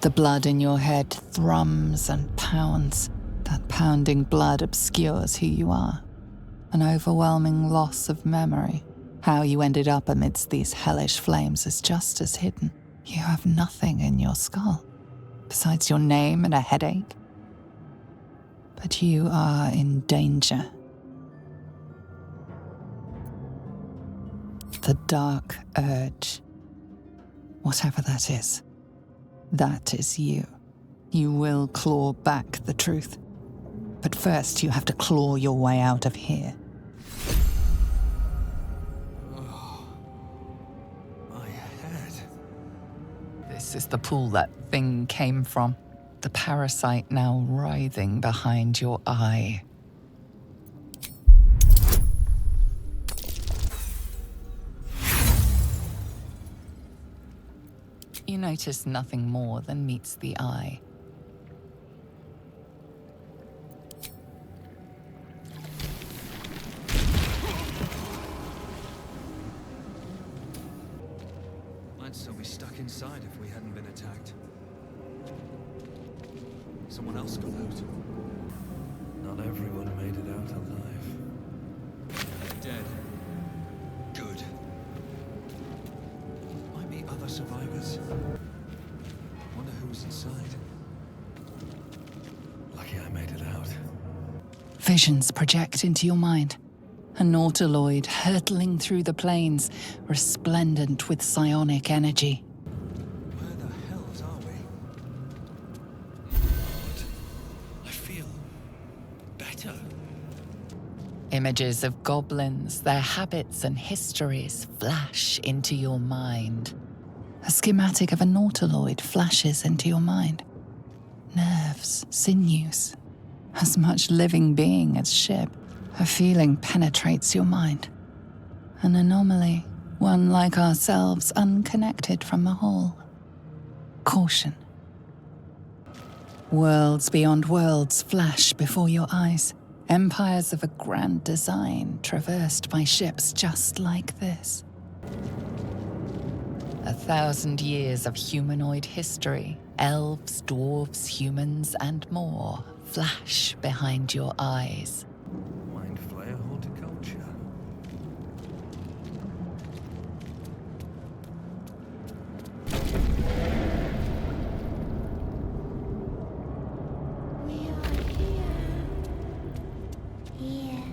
The blood in your head thrums and pounds. That pounding blood obscures who you are. An overwhelming loss of memory. How you ended up amidst these hellish flames is just as hidden. You have nothing in your skull, besides your name and a headache. But you are in danger. The dark urge. Whatever that is you. You will claw back the truth. But first you have to claw your way out of here. My head. This is the pool that thing came from. The parasite now writhing behind your eye. You notice nothing more than meets the eye. I'd still be stuck inside if we hadn't been attacked. Someone else got out. Not everyone made it out alive. Dead. Good. Might be other survivors. Wonder who's inside. Lucky I made it out. Visions project into your mind. A Nautoloid hurtling through the plains, resplendent with psionic energy. Where the hells are we? I feel better. Images of goblins, their habits and histories flash into your mind. A schematic of a Nautoloid flashes into your mind. Nerves, sinews, as much living being as ship. A feeling penetrates your mind. An anomaly, one like ourselves, unconnected from the whole. Caution. Worlds beyond worlds flash before your eyes. Empires of a grand design traversed by ships just like this. 1,000 years of humanoid history, elves, dwarves, humans, and more flash behind your eyes. Mind flayer horticulture. We are here. Here.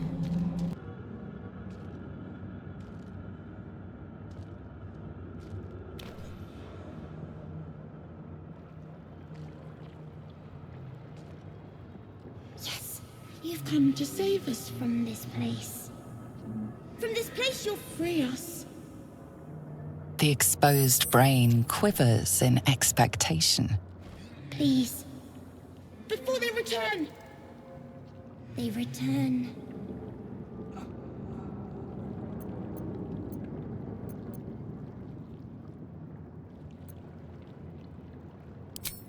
Yes, you've come to save us from this place. From this place, you'll free us. The exposed brain quivers in expectation. Please. Before they return. They return.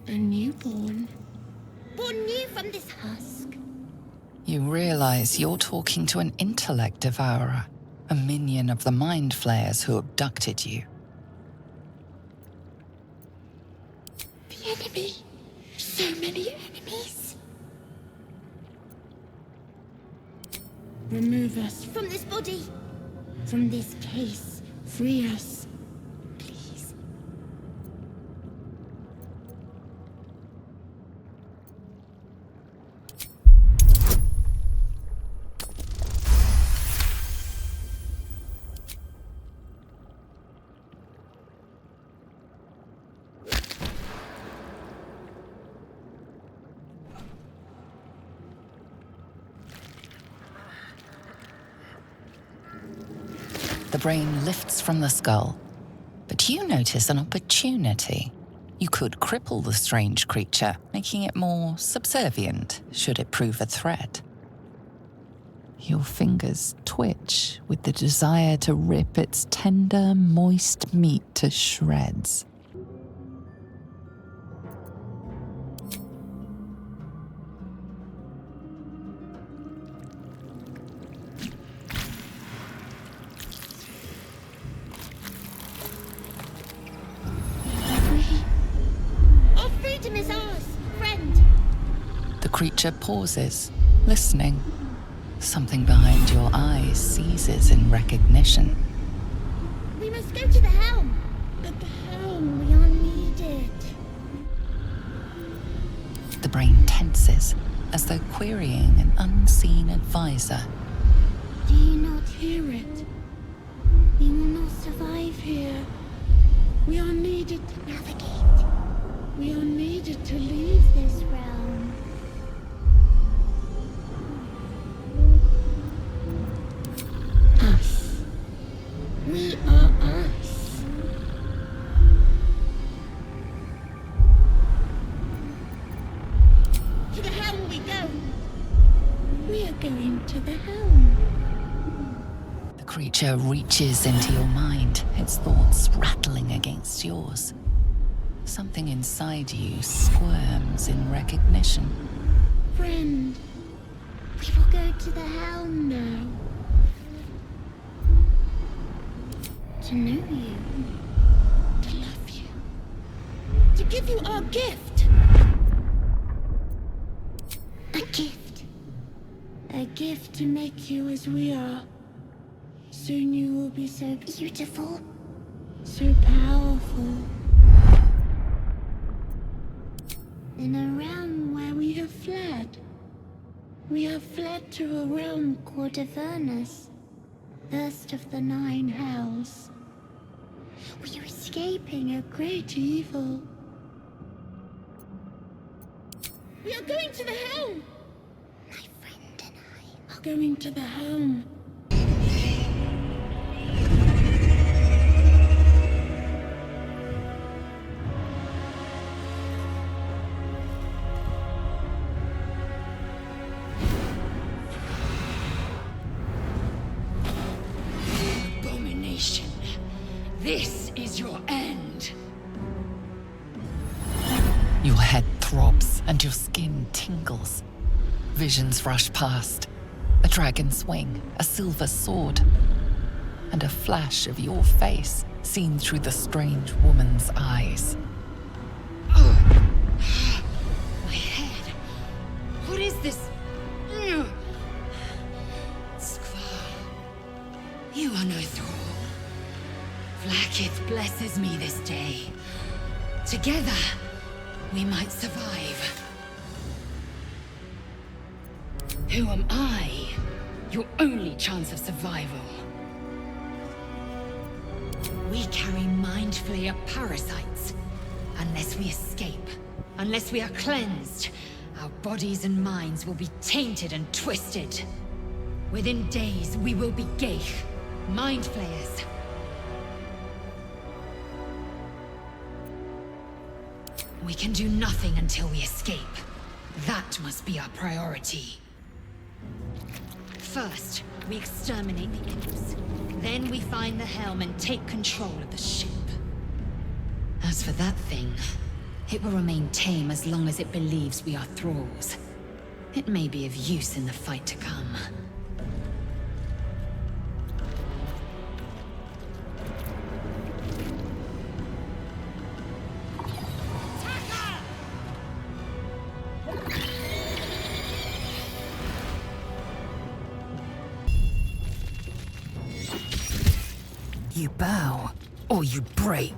A newborn. Born new from this husk. You realize you're talking to an intellect devourer, a minion of the mind flayers who abducted you. The enemy. So many enemies. Remove us from this body. From this case. Free us. Please. The brain lifts from the skull, but you notice an opportunity. You could cripple the strange creature, making it more subservient should it prove a threat. Your fingers twitch with the desire to rip its tender, moist meat to shreds. Our freedom. creature pauses, listening. Something behind your eyes seizes in recognition. We must go to the helm. At the helm, we are needed. The brain tenses, as though querying an unseen advisor. Do you not hear it? We will not survive here. We are needed to navigate. We are needed to leave this realm. Us. We are us. To the helm we go. We are going to the helm. The creature reaches into your mind, its thoughts rattling against yours. Something inside you squirms in recognition. Friend, we will go to the helm now. To know you. To love you. To give you our gift. A gift. A gift to make you as we are. Soon you will be so beautiful. So powerful. In a realm where we have fled. We have fled to a realm called Avernus, first of the 9 hells. We are escaping a great evil. We are going to the helm! My friend and I are going to the helm. This is your end. Your head throbs and your skin tingles. Visions rush past. A dragon's wing, a silver sword, and a flash of your face seen through the strange woman's eyes. Oh. My head. What is this? Skvar. You are no thrall. Vlaakith blesses me this day. Together, we might survive. Who am I? Your only chance of survival. We carry mind flayer parasites. Unless we escape, unless we are cleansed, our bodies and minds will be tainted and twisted. Within days, we will be Geich, mind flayers. We can do nothing until we escape. That must be our priority. First, we exterminate the imps. Then we find the helm and take control of the ship. As for that thing, it will remain tame as long as it believes we are thralls. It may be of use in the fight to come. You bow, or you break.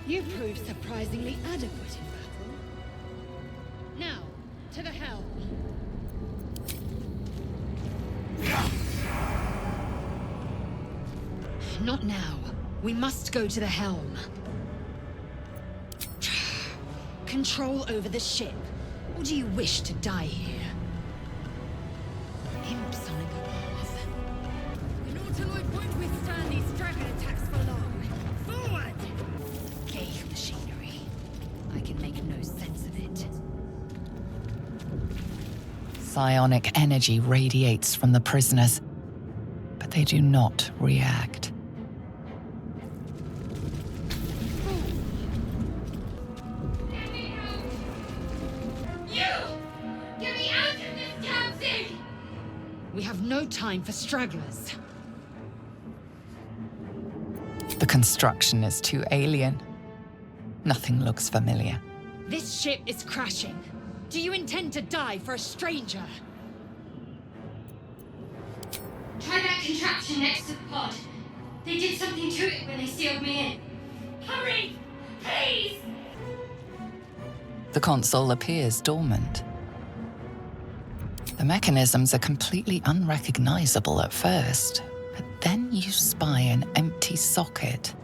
You proved surprisingly adequate in battle. Now, to the helm. Not now. We must go to the helm. Control over the ship. Or do you wish to die here? Imps on a good The Nautiloid won't withstand these dragon attacks for long. Forward! Geich machinery. I can make no sense of it. Psionic energy radiates from the prisoners, but they do not react. You! Get me out of this tower! time for stragglers. The construction is too alien. Nothing looks familiar. This ship is crashing. Do you intend to die for a stranger? Try that contraption next to the pod. They did something to it when they sealed me in. Hurry! Please! The console appears dormant. The mechanisms are completely unrecognizable at first, but then you spy an empty socket.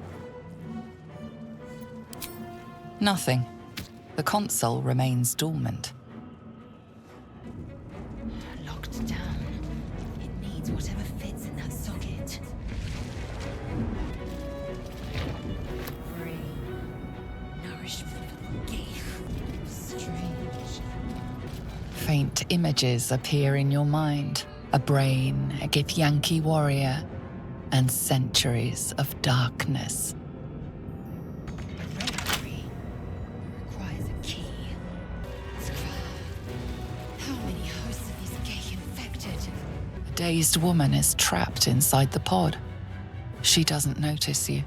Nothing. The console remains dormant. Locked down. It needs whatever fits in that socket. Brain. Nourishment for the Geich. Strange. Faint images appear in your mind. A brain, a Githyanki warrior, and centuries of darkness. Reliquary. Requires a key. How many hosts of these Geich infected? A dazed woman is trapped inside the pod. She doesn't notice you.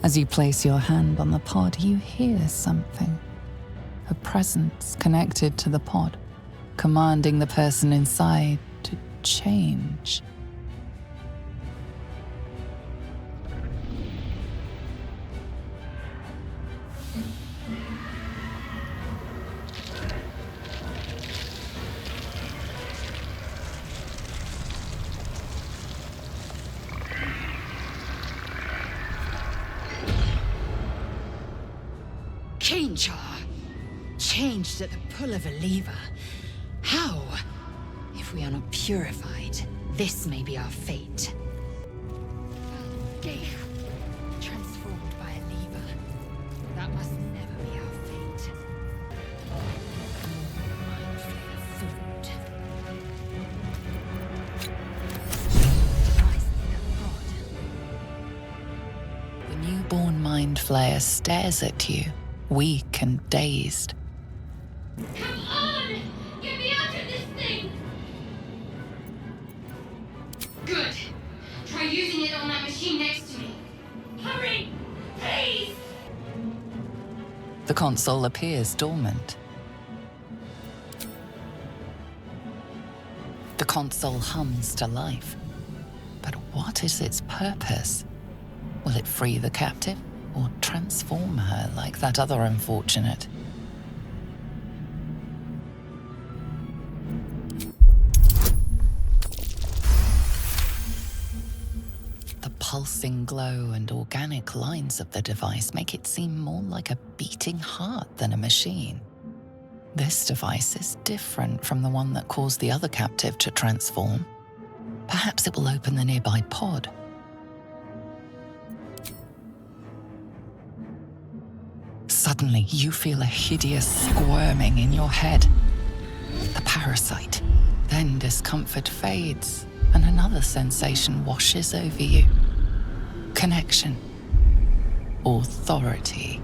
As you place your hand on the pod, you hear something. A presence connected to the pod, commanding the person inside to change. Change changed at the pull of a lever. How? If we are not purified, this may be our fate. Geich, transformed by a lever. That must never be our fate. Food. Device in a pod. The newborn mind flayer stares at you, weak and dazed. Come on! Get me out of this thing! Good. Try using it on that machine next to me. Hurry! Please! The console appears dormant. The console hums to life. But what is its purpose? Will it free the captive or transform her like that other unfortunate? The pulsing glow and organic lines of the device make it seem more like a beating heart than a machine. This device is different from the one that caused the other captive to transform. Perhaps it will open the nearby pod. Suddenly, you feel a hideous squirming in your head. The parasite. Then discomfort fades, and another sensation washes over you. Connection. Authority.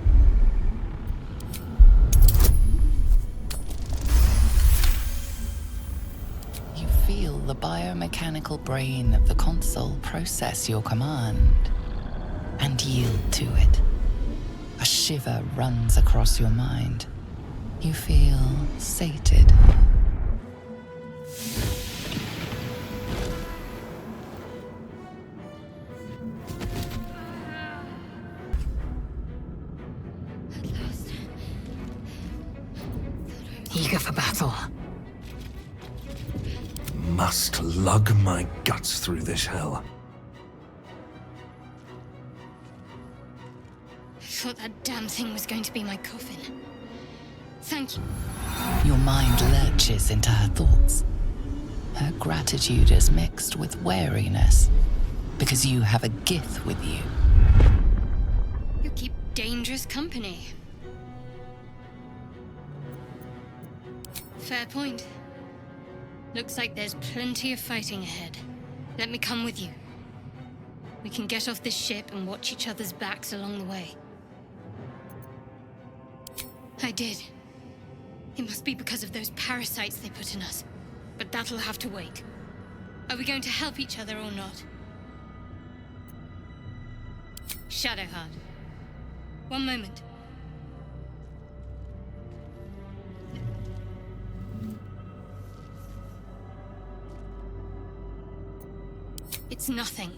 You feel the biomechanical brain of the console process your command and yield to it. A shiver runs across your mind. You feel sated. At last. Eager for battle. Must lug my guts through this hell. I thought that damn thing was going to be my coffin. Thank you. Your mind lurches into her thoughts. Her gratitude is mixed with wariness, because you have a Gith with you. You keep dangerous company. Fair point. Looks like there's plenty of fighting ahead. Let me come with you. We can get off this ship and watch each other's backs along the way. I did. It must be because of those parasites they put in us. But that'll have to wait. Are we going to help each other or not? Shadowheart. One moment. It's nothing.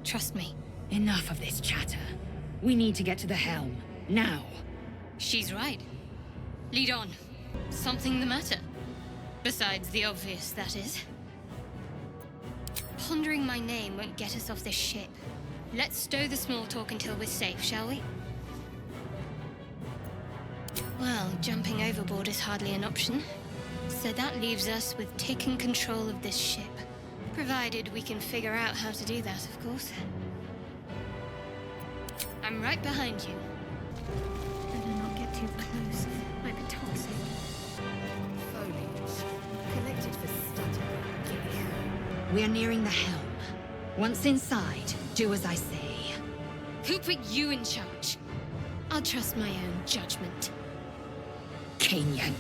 Trust me. Enough of this chatter. We need to get to the helm. Now. She's right. Lead on. Something the matter? Besides the obvious, that is. Pondering my name won't get us off this ship. Let's stow the small talk until we're safe, shall we? Well, jumping overboard is hardly an option. So that leaves us with taking control of this ship. Provided we can figure out how to do that, of course. I'm right behind you. Better not get too close. Might be toxic. Foliage. Collected for study. We are nearing the helm. Once inside, do as I say. Who put you in charge? I'll trust my own judgment. Cane yank.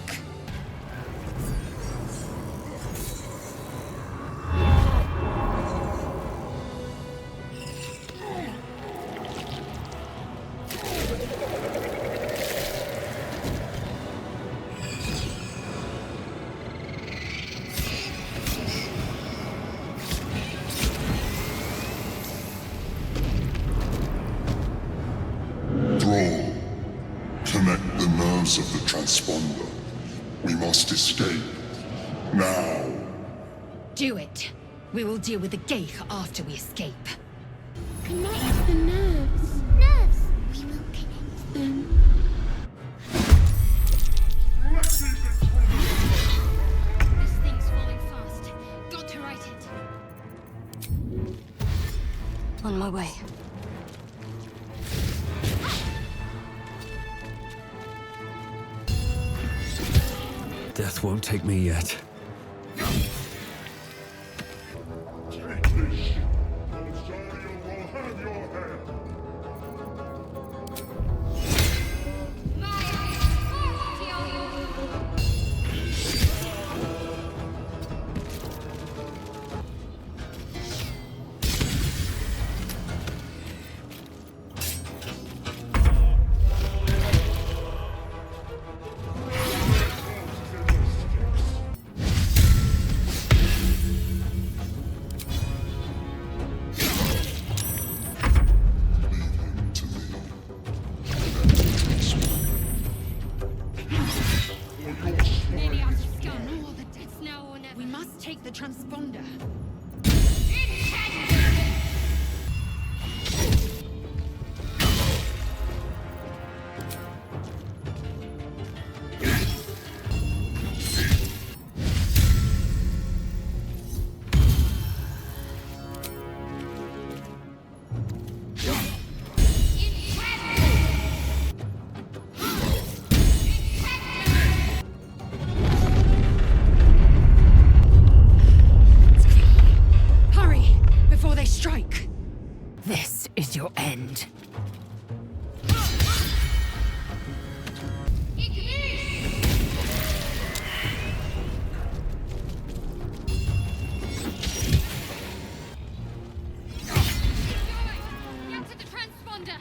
Connect the nerves of the transponder. We must escape. Now. Do it. We will deal with the Geich after we escape. Connect the nerves. Nerves! We will connect them. This thing's falling fast. Got to right it. On my way. Death won't take me yet. Take this ship. Rosario will have your head. Nearly out of scum. It's now or never. We must take the transponder. Hurry, before they strike. This is your end. Get to the transponder.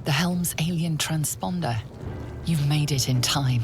The helm's alien transponder. You've made it in time.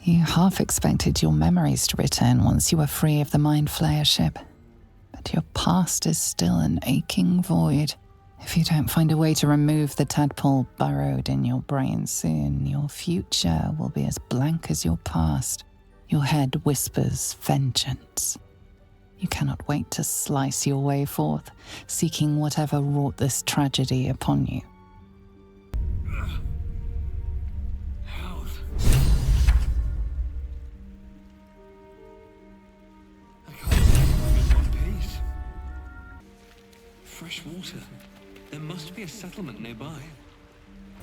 You half expected your memories to return once you were free of the Mind Flayer ship. But your past is still an aching void. If you don't find a way to remove the tadpole burrowed in your brain soon, your future will be as blank as your past. Your head whispers vengeance. You cannot wait to slice your way forth, seeking whatever wrought this tragedy upon you. Health. I can't live in one piece. Fresh water. There must be a settlement nearby.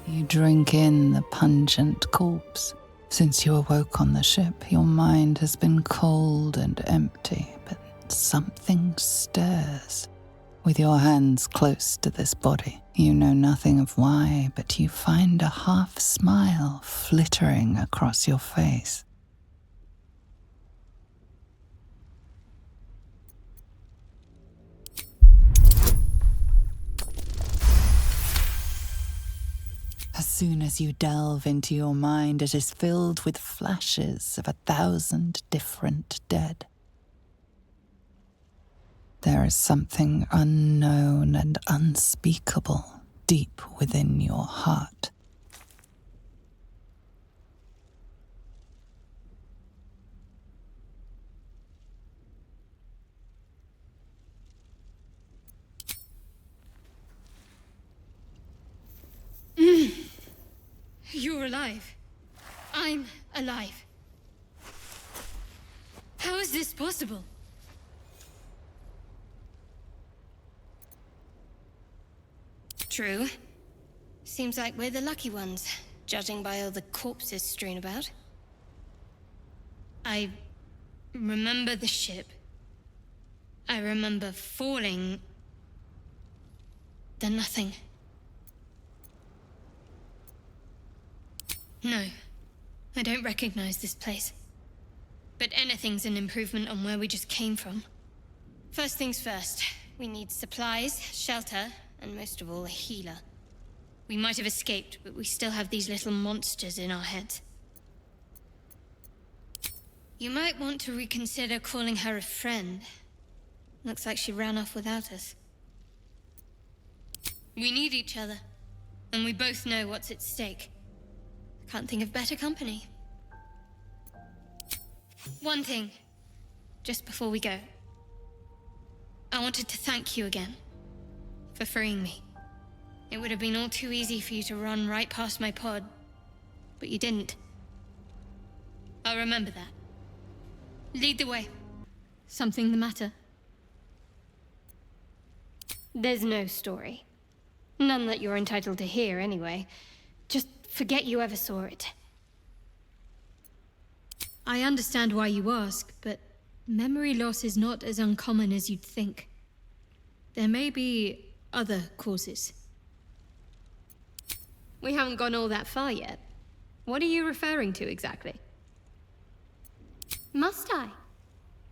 You drink in the pungent corpse. Since you awoke on the ship, your mind has been cold and empty, but something stirs. With your hands close to this body, you know nothing of why, but you find a half smile flittering across your face. As soon as you delve into your mind, it is filled with flashes of 1,000 different dead. There is something unknown and unspeakable deep within your heart. You're alive. I'm alive. How is this possible? True. Seems like we're the lucky ones, judging by all the corpses strewn about. I remember the ship. I remember falling. Then nothing. No, I don't recognize this place. But anything's an improvement on where we just came from. First things first, we need supplies, shelter, and most of all, a healer. We might have escaped, but we still have these little monsters in our heads. You might want to reconsider calling her a friend. Looks like she ran off without us. We need each other, and we both know what's at stake. Can't think of better company. One thing, just before we go. I wanted to thank you again for freeing me. It would have been all too easy for you to run right past my pod, but you didn't. I'll remember that. Lead the way. Something the matter? There's no story. None that you're entitled to hear, anyway. Just forget you ever saw it. I understand why you ask, but memory loss is not as uncommon as you'd think. There may be other causes. We haven't gone all that far yet. What are you referring to exactly? Must I?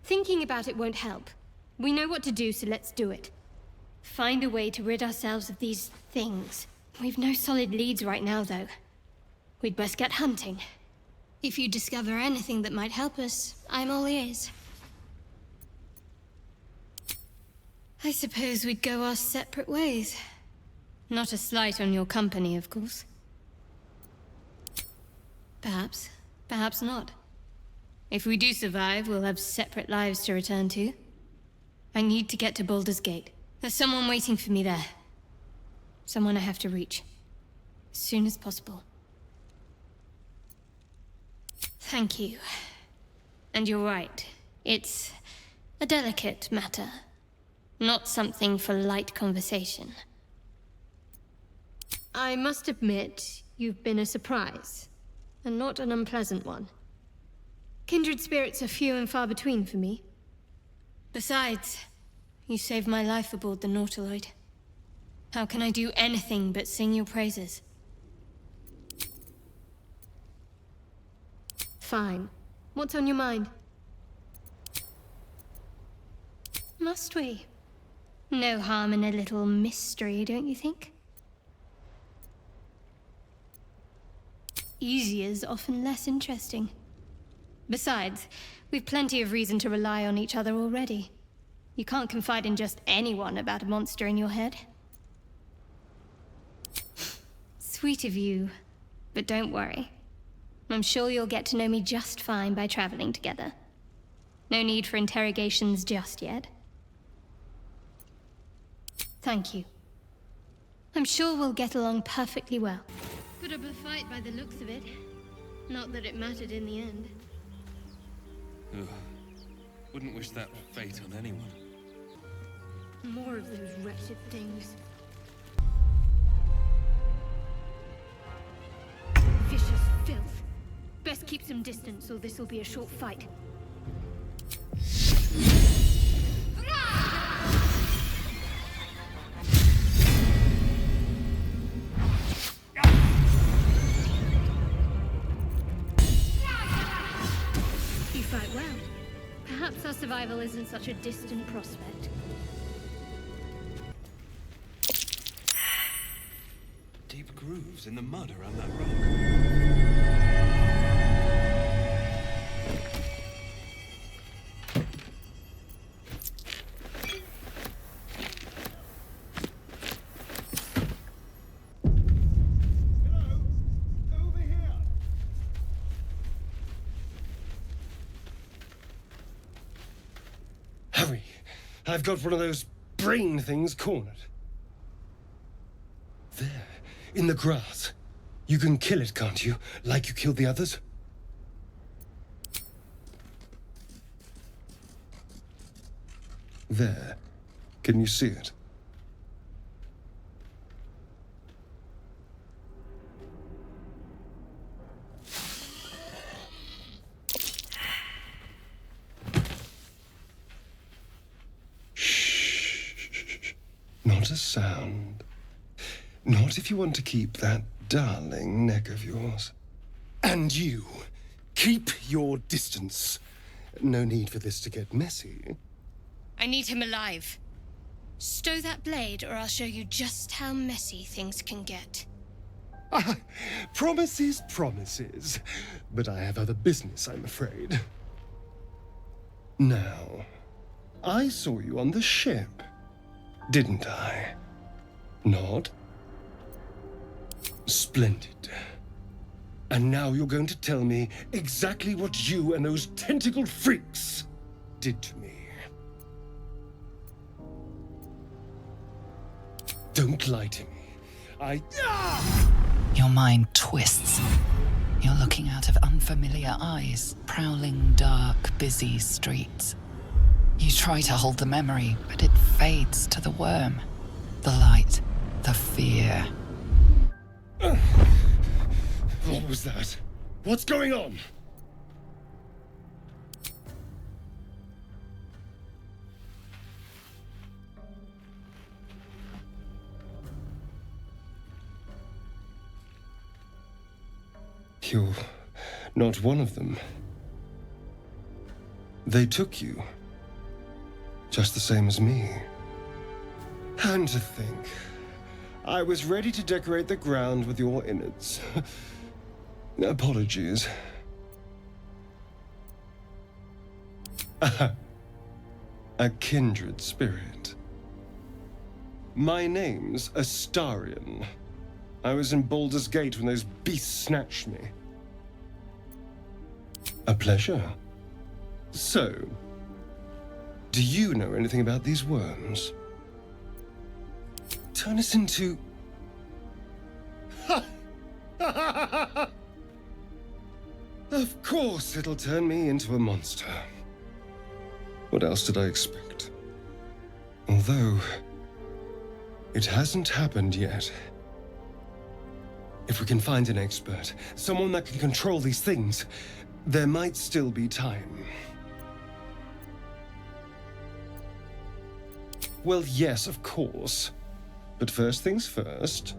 Thinking about it won't help. We know what to do, so let's do it. Find a way to rid ourselves of these things. We've no solid leads right now, though. We'd best get hunting. If you discover anything that might help us, I'm all ears. I suppose we'd go our separate ways. Not a slight on your company, of course. Perhaps. Perhaps not. If we do survive, we'll have separate lives to return to. I need to get to Baldur's Gate. There's someone waiting for me there. Someone I have to reach. As soon as possible. Thank you. And you're right. It's a delicate matter. Not something for light conversation. I must admit, you've been a surprise. And not an unpleasant one. Kindred spirits are few and far between for me. Besides, you saved my life aboard the Nautiloid. How can I do anything but sing your praises? Fine. What's on your mind? Must we? No harm in a little mystery, don't you think? Easy is often less interesting. Besides, we've plenty of reason to rely on each other already. You can't confide in just anyone about a monster in your head. Sweet of you, but don't worry. I'm sure you'll get to know me just fine by traveling together. No need for interrogations just yet. Thank you. I'm sure we'll get along perfectly well. Put up a fight by the looks of it. Not that it mattered in the end. Ugh. Wouldn't wish that fate on anyone. More of those wretched things. Vicious filth. Best keep some distance, or this will be a short fight. You fight well. Perhaps our survival isn't such a distant prospect. Deep grooves in the mud around that rock. Hurry! I've got one of those brain things cornered. There, in the grass. You can kill it, can't you? Like you killed the others? There. Can you see it? Shh. Not a sound. Not if you want to keep that darling neck of yours. And you, keep your distance. No need for this to get messy. I need him alive. Stow that blade, or I'll show you just how messy things can get. Ah, promises, promises. But I have other business, I'm afraid. Now, I saw you on the ship, didn't I? Nod? Splendid. And now you're going to tell me exactly what you and those tentacled freaks did to me. Don't lie to me. Your mind twists. You're looking out of unfamiliar eyes, prowling dark, busy streets. You try to hold the memory, but it fades to the worm. The light, the fear. What was that? What's going on? You're not one of them. They took you. Just the same as me. And to think, I was ready to decorate the ground with your innards. Apologies. A kindred spirit. My name's Astarion. I was in Baldur's Gate when those beasts snatched me. A pleasure. So, do you know anything about these worms? Turn us into... Of course it'll turn me into a monster. What else did I expect? Although, it hasn't happened yet. If we can find an expert, someone that can control these things, there might still be time. Well, yes, of course. But first things first.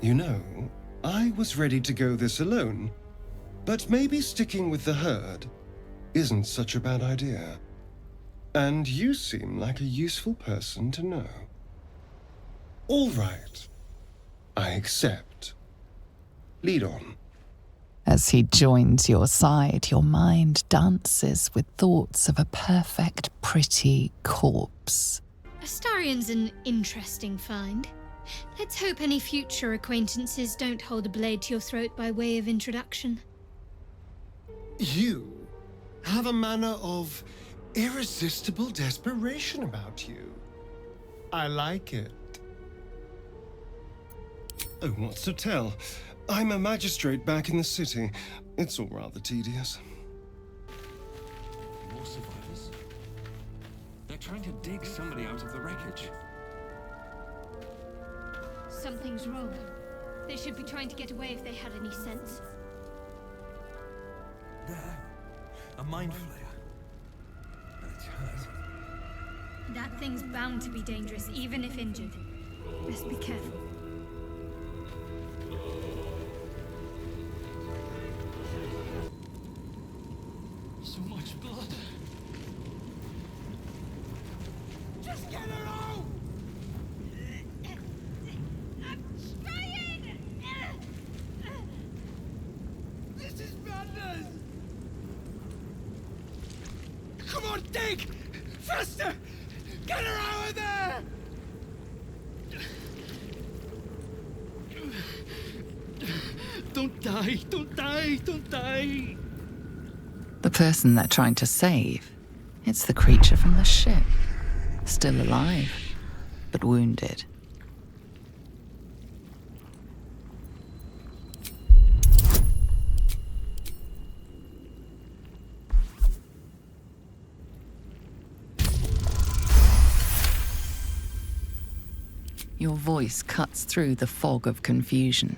You know, I was ready to go this alone, but maybe sticking with the herd isn't such a bad idea. And you seem like a useful person to know. All right. I accept. Lead on. As he joins your side, your mind dances with thoughts of a perfect, pretty corpse. Astarion's an interesting find. Let's hope any future acquaintances don't hold a blade to your throat by way of introduction. You have a manner of irresistible desperation about you. I like it. Oh, what's to tell? I'm a magistrate back in the city. It's all rather tedious. More survivors? They're trying to dig somebody out of the wreckage. Something's wrong. They should be trying to get away if they had any sense. There. A mind flayer. And it's hurt. That thing's bound to be dangerous, even if injured. Best be careful. So much blood. Just get her out! I'm trying! This is madness! Come on, dig! Faster! Get her out of there! Don't die! Don't die! Don't die! The person they're trying to save, it's the creature from the ship. Still alive, but wounded. Your voice cuts through the fog of confusion.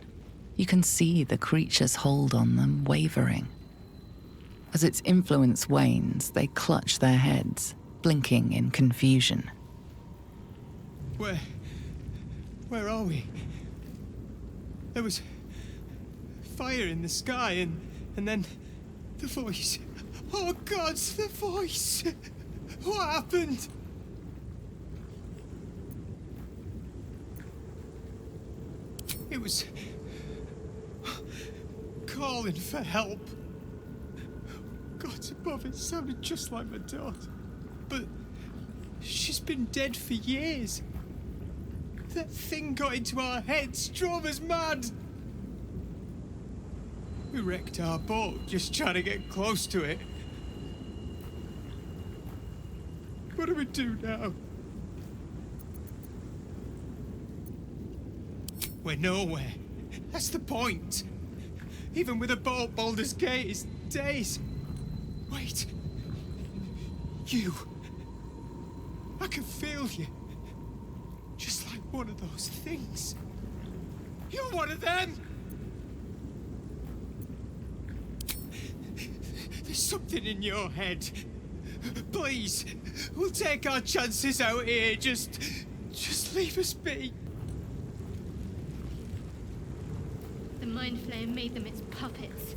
You can see the creature's hold on them wavering. As its influence wanes, they clutch their heads, blinking in confusion. Where are we? There was fire in the sky and then the voice. Oh God, the voice! What happened? It was calling for help. God above, it sounded just like my daughter. But she's been dead for years. That thing got into our heads, drove us mad. We wrecked our boat just trying to get close to it. What do we do now? We're nowhere. That's the point. Even with a boat, Baldur's Gate is days. Wait. You. I can feel you. Just like one of those things. You're one of them! There's something in your head. Please, we'll take our chances out here. Just leave us be. The Mind Flayer made them its puppets.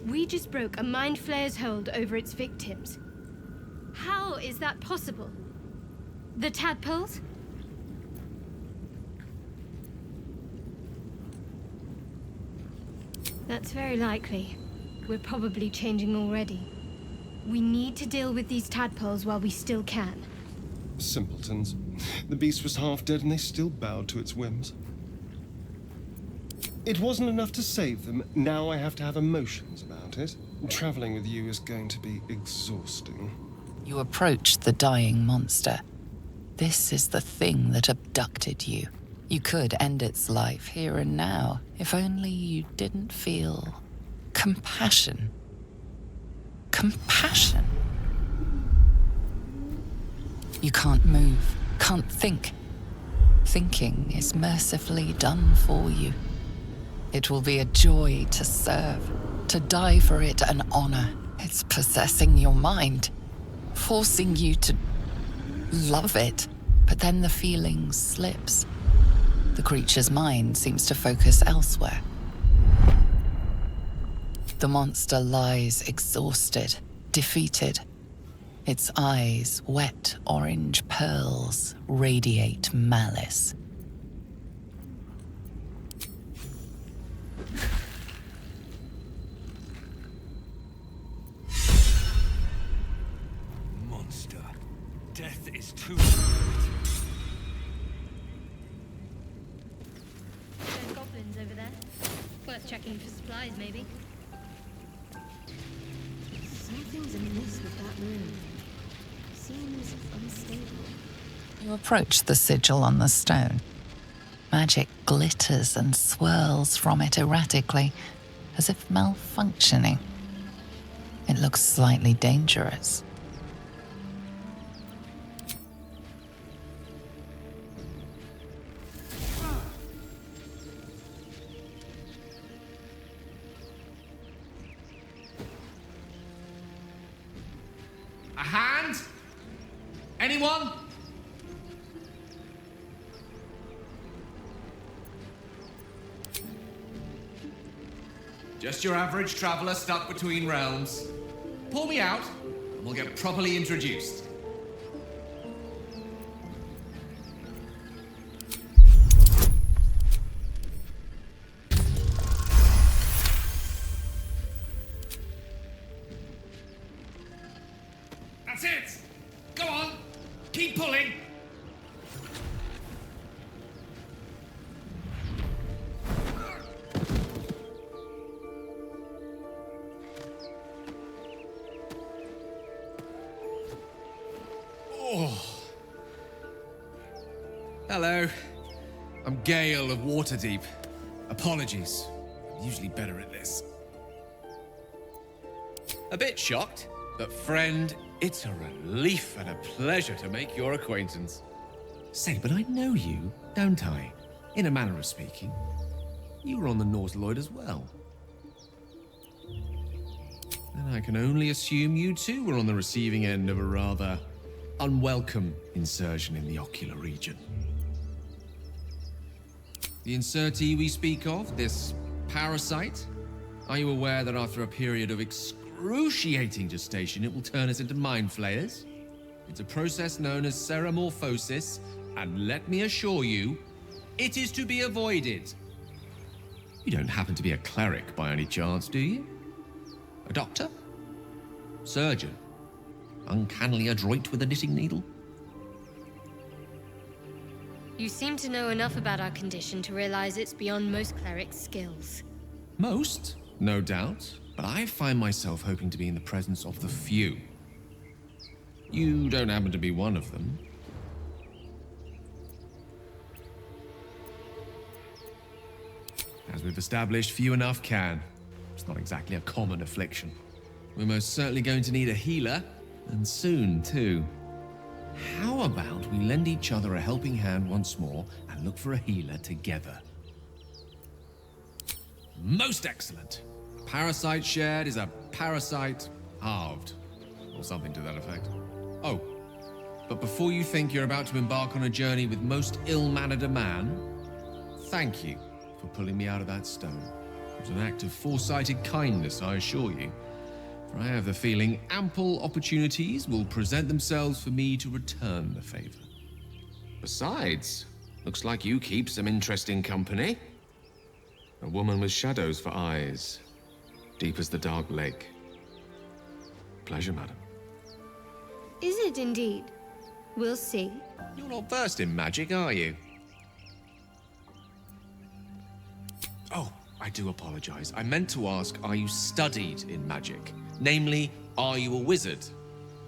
We just broke a Mind Flayer's hold over its victims. How is that possible? The tadpoles? That's very likely. We're probably changing already. We need to deal with these tadpoles while we still can. Simpletons. The beast was half dead and they still bowed to its whims. It wasn't enough to save them. Now I have to have emotions about it. Traveling with you is going to be exhausting. You approach the dying monster. This is the thing that abducted you. You could end its life here and now, if only you didn't feel compassion. Compassion. You can't move, can't think. Thinking is mercifully done for you. It will be a joy to serve, to die for it an honor. It's possessing your mind, forcing you to love it, but then the feeling slips. The creature's mind seems to focus elsewhere. The monster lies exhausted, defeated. Its eyes, wet orange pearls, radiate malice. Worth checking for supplies, maybe. Something's amiss with that room. Seems unstable. You approach the sigil on the stone. Magic glitters and swirls from it erratically, as if malfunctioning. It looks slightly dangerous. A hand? Anyone? Just your average traveler stuck between realms. Pull me out, and we'll get properly introduced. That's it! Go on! Keep pulling! Hello. I'm Gale of Waterdeep. Apologies. I'm usually better at this. A bit shocked, but friend, it's a relief and a pleasure to make your acquaintance. Say, but I know you, don't I? In a manner of speaking. You were on the Nautilоида as well. And I can only assume you too were on the receiving end of a rather unwelcome insertion in the ocular region. The insertee we speak of, this parasite, are you aware that after a period of excruciating gestation, it will turn us into mind flayers? It's a process known as ceramorphosis, and let me assure you, it is to be avoided. You don't happen to be a cleric by any chance, do you? A doctor? Surgeon? Uncannily adroit with a knitting needle? You seem to know enough about our condition to realize it's beyond most clerics' skills. Most, no doubt, but I find myself hoping to be in the presence of the few. You don't happen to be one of them. As we've established, few enough can. It's not exactly a common affliction. We're most certainly going to need a healer, and soon, too. How about we lend each other a helping hand once more and look for a healer together? Most excellent. A parasite shared is a parasite halved, or something to that effect. Oh, but before you think you're about to embark on a journey with most ill-mannered a man, thank you for pulling me out of that stone. It was an act of foresighted kindness, I assure you. For I have the feeling ample opportunities will present themselves for me to return the favor. Besides, looks like you keep some interesting company. A woman with shadows for eyes, deep as the dark lake. Pleasure, madam. Is it indeed? We'll see. You're not versed in magic, are you? Oh, I do apologize. I meant to ask, are you studied in magic? Namely, are you a wizard?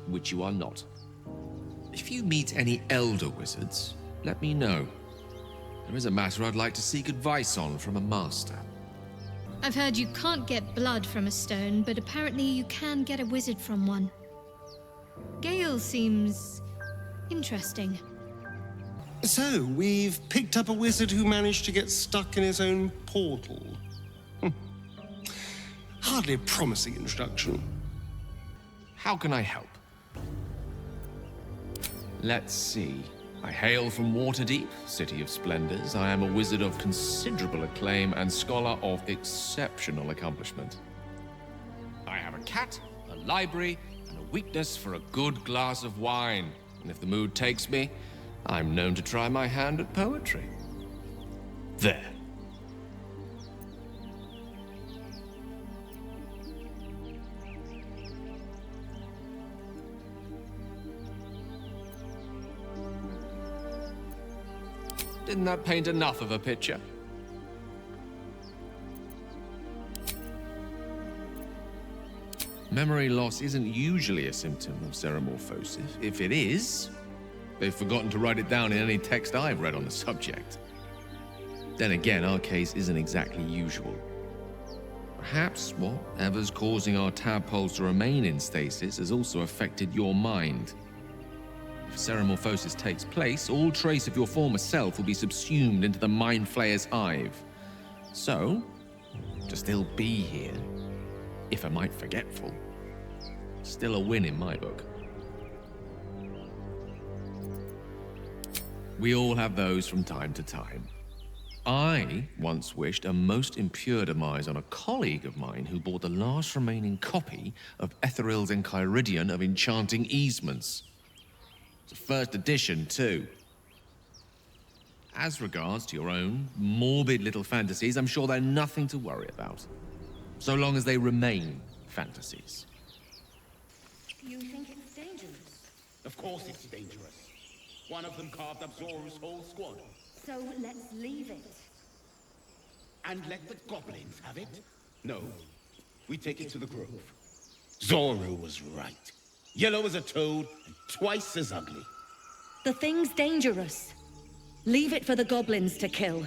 Which you are not. If you meet any elder wizards, let me know. There is a matter I'd like to seek advice on from a master. I've heard you can't get blood from a stone, but apparently you can get a wizard from one. Gale seems interesting. So, we've picked up a wizard who managed to get stuck in his own portal. Hardly a promising introduction. How can I help? Let's see. I hail from Waterdeep, City of Splendors. I am a wizard of considerable acclaim and scholar of exceptional accomplishment. I have a cat, a library, and a weakness for a good glass of wine. And if the mood takes me, I'm known to try my hand at poetry. There. Didn't that paint enough of a picture? Memory loss isn't usually a symptom of ceremorphosis. If it is, they've forgotten to write it down in any text I've read on the subject. Then again, our case isn't exactly usual. Perhaps whatever's causing our tadpoles to remain in stasis has also affected your mind. If ceremorphosis takes place, all trace of your former self will be subsumed into the Mind Flayer's hive. So, to still be here, if a mite forgetful, still a win in my book. We all have those from time to time. I once wished a most impure demise on a colleague of mine who bought the last remaining copy of Etheril's Enchiridion of Enchanting Easements. It's a first edition, too. As regards to your own morbid little fantasies, I'm sure they're nothing to worry about. So long as they remain fantasies. You think it's dangerous? Of course it's dangerous. One of them carved up Zoru's whole squad. So let's leave it. And let the goblins have it? No. We take it to the grove. Zoru was right. Yellow as a toad and twice as ugly. The thing's dangerous. Leave it for the goblins to kill.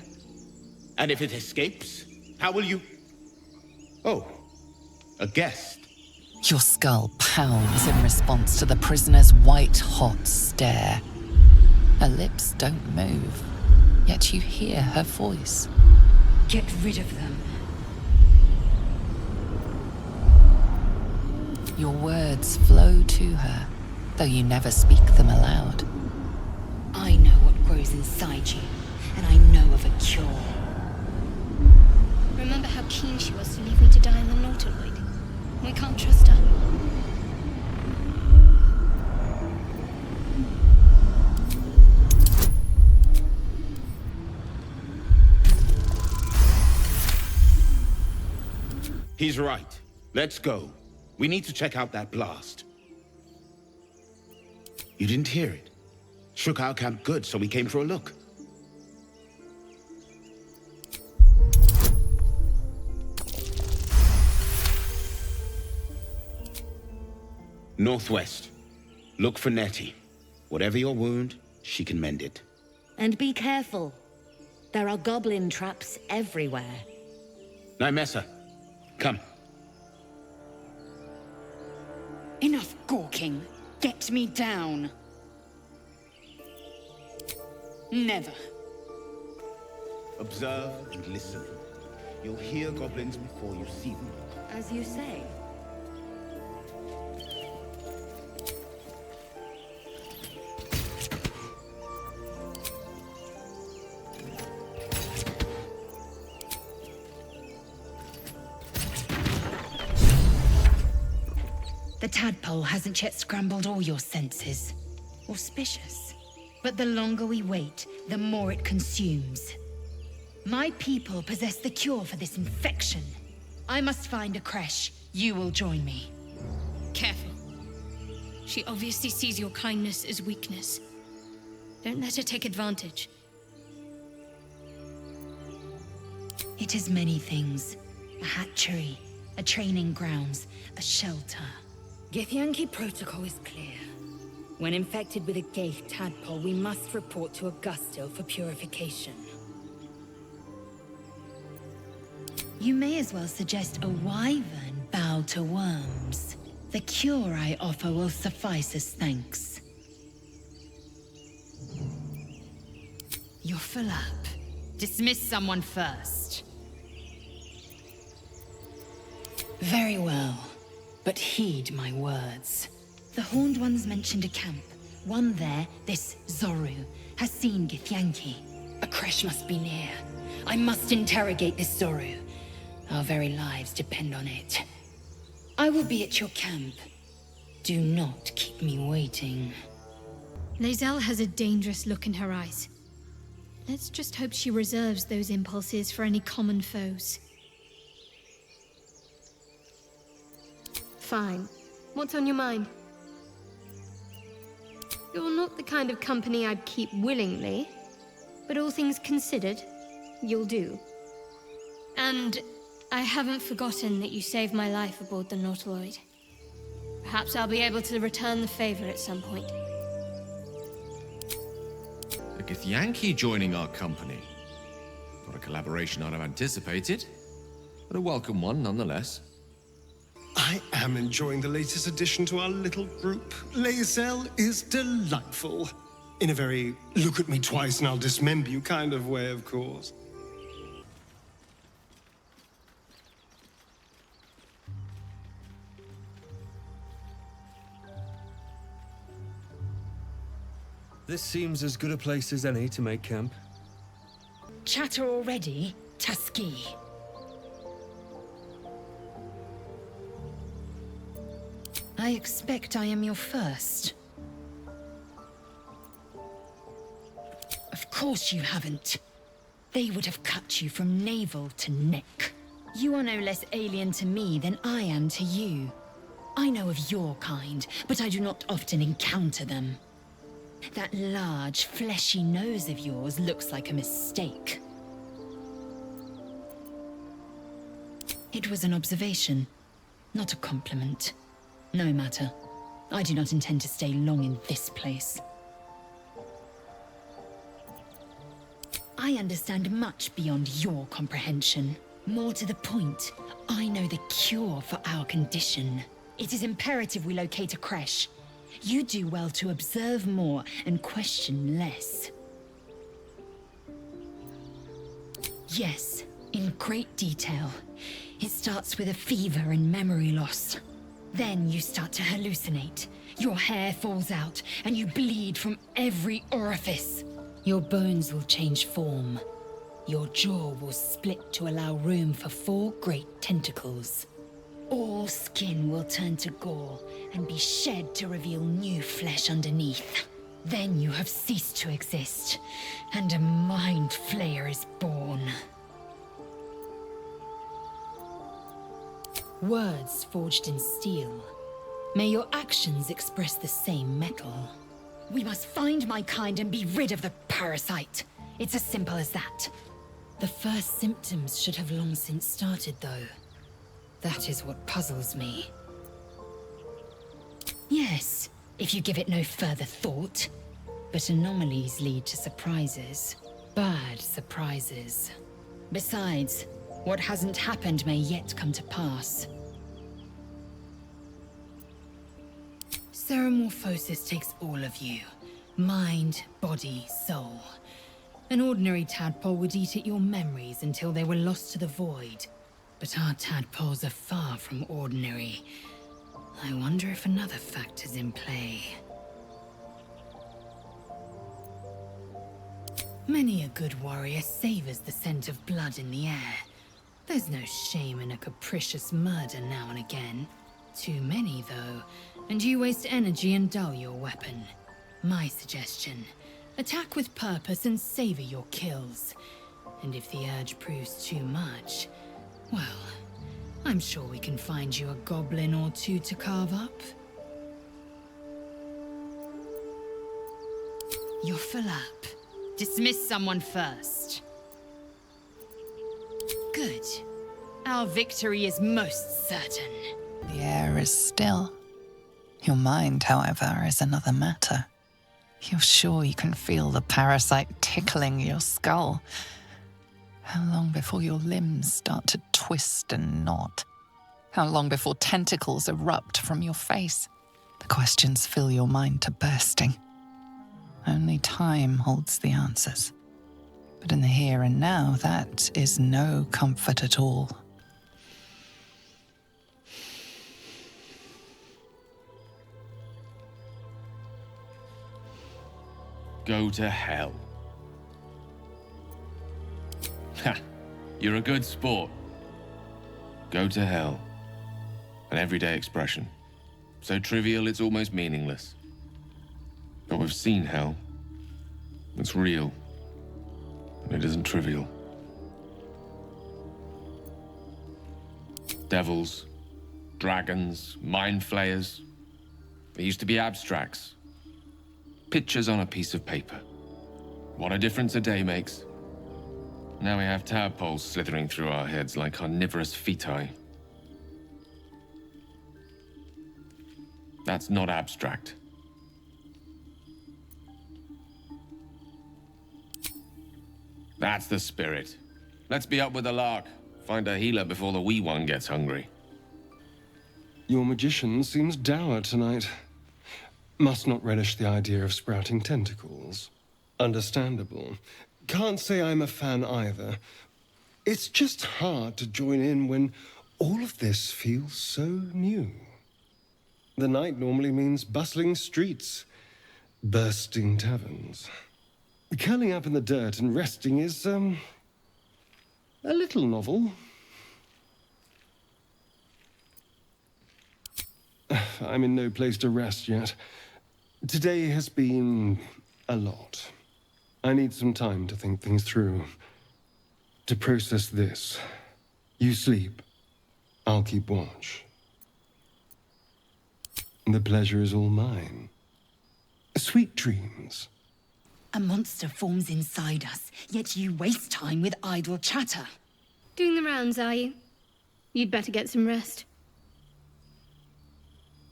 And if it escapes, how will you... Oh, a guest. Your skull pounds in response to the prisoner's white-hot stare. Her lips don't move, yet you hear her voice. Get rid of them. Your words flow to her, though you never speak them aloud. I know what grows inside you, and I know of a cure. Remember how keen she was to leave me to die in the Nautiloid? We can't trust her. He's right. Let's go. We need to check out that blast. You didn't hear it? Shook our camp good, so we came for a look. Northwest. Look for Nettie. Whatever your wound, she can mend it. And be careful. There are goblin traps everywhere. Nymessa, come. Enough gawking. Get me down. Never. Observe and listen. You'll hear goblins before you see them. As you say. The tadpole hasn't yet scrambled all your senses. Auspicious. But the longer we wait, the more it consumes. My people possess the cure for this infection. I must find a creche. You will join me. Careful. She obviously sees your kindness as weakness. Don't let her take advantage. It is many things. A hatchery, a training grounds, a shelter. Githyanki protocol is clear. When infected with a Gaith tadpole, we must report to Augusto for purification. You may as well suggest a wyvern bow to worms. The cure I offer will suffice as thanks. You're full up. Dismiss someone first. Very well. But heed my words. The Horned Ones mentioned a camp. One there, this Zoru, has seen Githyanki. A creche must be near. I must interrogate this Zoru. Our very lives depend on it. I will be at your camp. Do not keep me waiting. Lae'zel has a dangerous look in her eyes. Let's just hope she reserves those impulses for any common foes. Fine. What's on your mind? You're not the kind of company I'd keep willingly, but all things considered, you'll do. And I haven't forgotten that you saved my life aboard the Nautiloid. Perhaps I'll be able to return the favor at some point. A Githyanki joining our company. Not a collaboration I'd have anticipated, but a welcome one nonetheless. I am enjoying the latest addition to our little group. Lae'zel is delightful. In a very look at me twice and I'll dismember you kind of way, of course. This seems as good a place as any to make camp. Chatter already, Tuskee. I expect I am your first. Of course you haven't. They would have cut you from navel to neck. You are no less alien to me than I am to you. I know of your kind, but I do not often encounter them. That large, fleshy nose of yours looks like a mistake. It was an observation, not a compliment. No matter. I do not intend to stay long in this place. I understand much beyond your comprehension. More to the point, I know the cure for our condition. It is imperative we locate a creche. You do well to observe more and question less. Yes, in great detail. It starts with a fever and memory loss. Then you start to hallucinate. Your hair falls out, and you bleed from every orifice. Your bones will change form. Your jaw will split to allow room for 4 great tentacles. All skin will turn to gore and be shed to reveal new flesh underneath. Then you have ceased to exist, and a mind flayer is born. Words forged in steel. May your actions express the same metal. We must find my kind and be rid of the parasite. It's as simple as that. The first symptoms should have long since started, though. That is what puzzles me. Yes, if you give it no further thought. But anomalies lead to surprises. Bad surprises. Besides, what hasn't happened may yet come to pass. Ceramorphosis takes all of you. Mind, body, soul. An ordinary tadpole would eat at your memories until they were lost to the void. But our tadpoles are far from ordinary. I wonder if another factor's in play. Many a good warrior savors the scent of blood in the air. There's no shame in a capricious murder now and again. Too many, though, and you waste energy and dull your weapon. My suggestion, attack with purpose and savor your kills. And if the urge proves too much, well, I'm sure we can find you a goblin or two to carve up. You're full up. Dismiss someone first. Good. Our victory is most certain. The air is still. Your mind, however, is another matter. You're sure you can feel the parasite tickling your skull. How long before your limbs start to twist and knot? How long before tentacles erupt from your face? The questions fill your mind to bursting. Only time holds the answers. But in the here and now, that is no comfort at all. Go to hell. Ha! You're a good sport. Go to hell. An everyday expression. So trivial it's almost meaningless. But we've seen hell. It's real. And it isn't trivial. Devils, dragons, mind flayers. They used to be abstracts. Pictures on a piece of paper. What a difference a day makes. Now we have tadpoles slithering through our heads like carnivorous feti. That's not abstract. That's the spirit. Let's be up with the lark. Find a healer before the wee one gets hungry. Your magician seems dour tonight. Must not relish the idea of sprouting tentacles. Understandable. Can't say I'm a fan either. It's just hard to join in when all of this feels so new. The night normally means bustling streets, bursting taverns. Curling up in the dirt and resting is, a little novel. I'm in no place to rest yet. Today has been a lot. I need some time to think things through. To process this. You sleep. I'll keep watch. The pleasure is all mine. Sweet dreams. A monster forms inside us, yet you waste time with idle chatter. Doing the rounds, are you? You'd better get some rest.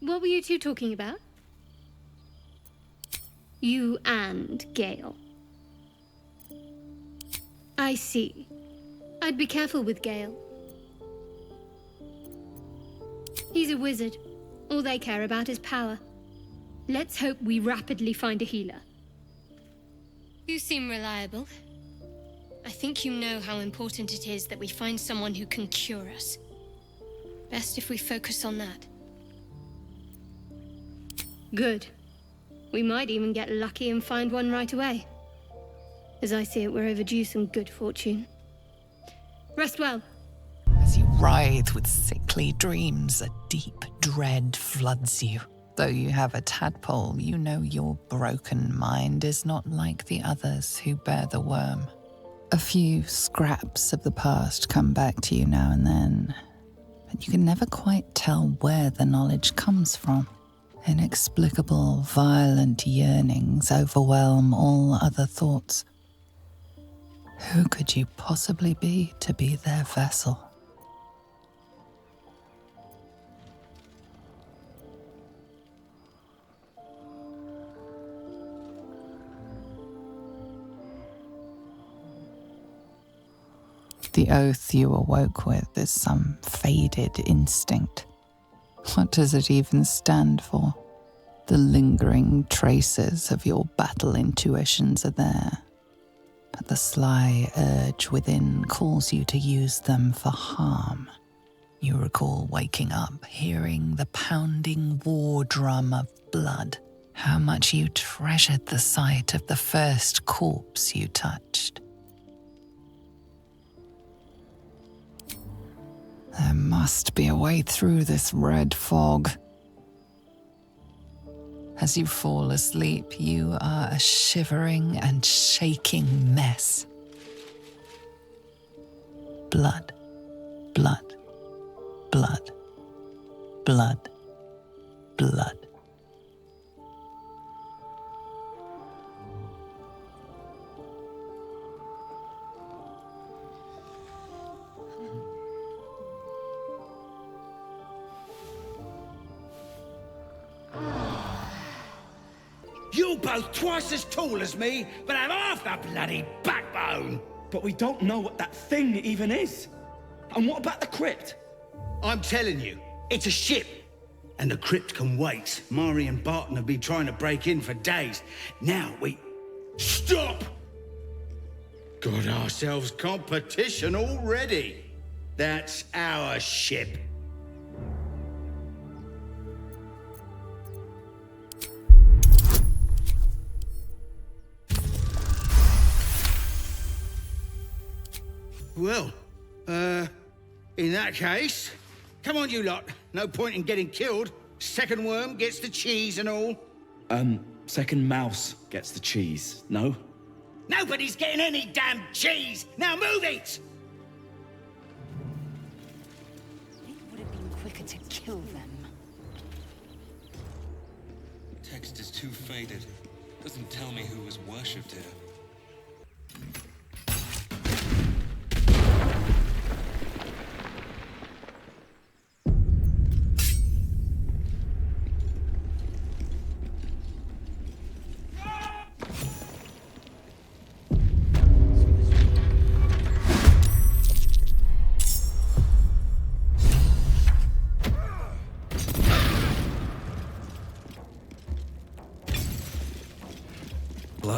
What were you two talking about? You and Gale. I see. I'd be careful with Gale. He's a wizard. All they care about is power. Let's hope we rapidly find a healer. You seem reliable. I think you know how important it is that we find someone who can cure us. Best if we focus on that. Good. We might even get lucky and find one right away. As I see it, we're overdue some good fortune. Rest well. As you writhe with sickly dreams, a deep dread floods you. Though you have a tadpole, you know your broken mind is not like the others who bear the worm. A few scraps of the past come back to you now and then, but you can never quite tell where the knowledge comes from. Inexplicable, violent yearnings overwhelm all other thoughts. Who could you possibly be to be their vessel? The oath you awoke with is some faded instinct. What does it even stand for? The lingering traces of your battle intuitions are there, but the sly urge within calls you to use them for harm. You recall waking up, hearing the pounding war drum of blood, how much you treasured the sight of the first corpse you touched. There must be a way through this red fog. As you fall asleep, you are a shivering and shaking mess. Blood, blood, blood, blood, blood. You're both twice as tall as me, but have half the bloody backbone! But we don't know what that thing even is. And what about the crypt? I'm telling you, it's a ship. And the crypt can wait. Mari and Barton have been trying to break in for days. Now we... Stop! Got ourselves competition already. That's our ship. Well, in that case, come on you lot. No point in getting killed. Second worm gets the cheese and all. Second mouse gets the cheese, no? Nobody's getting any damn cheese! Now move it! It would have been quicker to kill them. Text is too faded. Doesn't tell me who was worshipped here.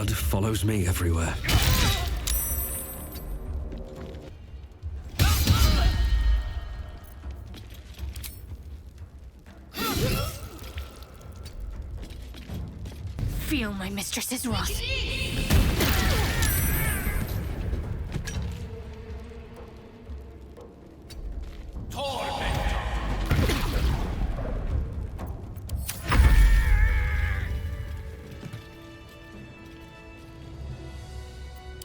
blood follows me everywhere. Feel my mistress's wrath.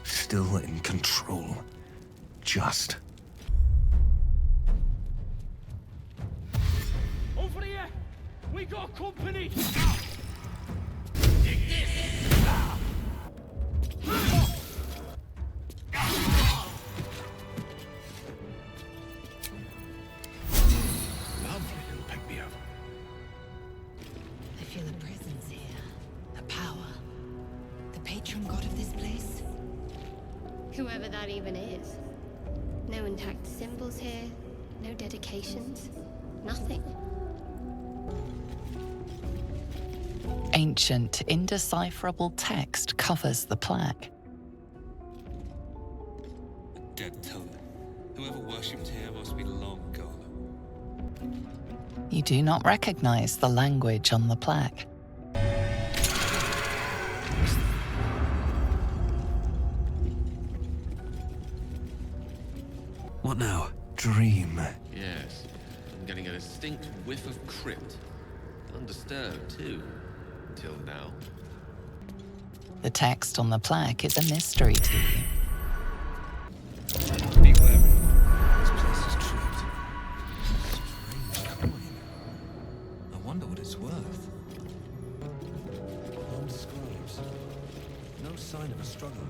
Still in control. Just. Over here! We got company! Lovely little pick me up. I feel a presence here, a power. The patron god of this place? Whoever that even is. No intact symbols here, no dedications, nothing. Ancient, indecipherable text covers the plaque. Dead totem. Whoever worshipped here must be long gone. You do not recognize the language on the plaque. What now? Dream. Yes. I'm getting a distinct whiff of crypt. Undisturbed, too. Until now. The text on the plaque is a mystery to you. Be wary. This place is tricked. Strange coin. I wonder what it's worth. Old scribes. No sign of a struggle.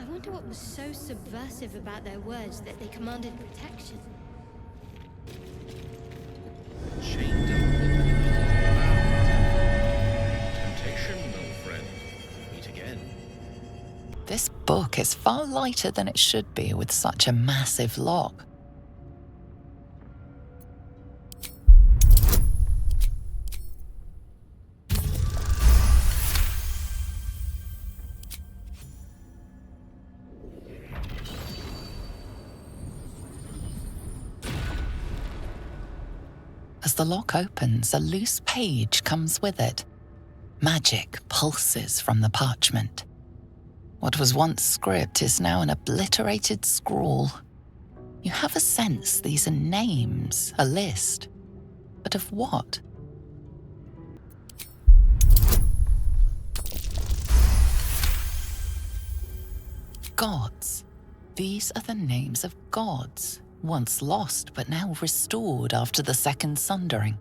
I wonder what was so subversive about their words that they commanded protection. Chained up. Temptation, old friend. Meet again. This book is far lighter than it should be with such a massive lock. As the lock opens, a loose page comes with it. Magic pulses from the parchment. What was once script is now an obliterated scrawl. You have a sense these are names, a list. But of what? Gods. These are the names of gods, once lost but now restored after the Second Sundering.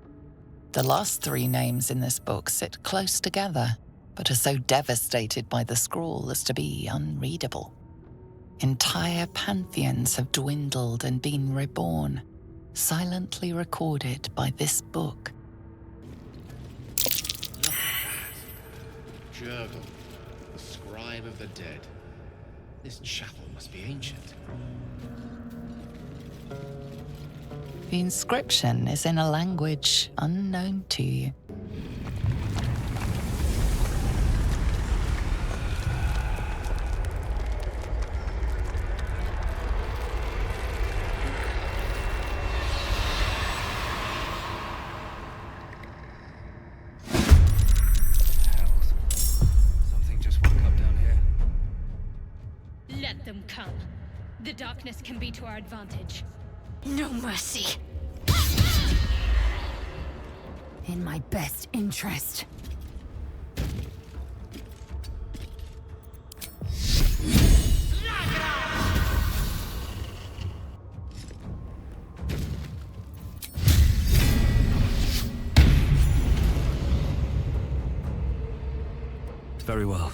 The last three names in this book sit close together, but are so devastated by the scrawl as to be unreadable. Entire pantheons have dwindled and been reborn, silently recorded by this book. Look at that. Jurgle, the scribe of the dead. This chapel must be ancient. The inscription is in a language unknown to you. Something just woke up down here. Let them come. The darkness can be to our advantage. No mercy. In my best interest. Very well.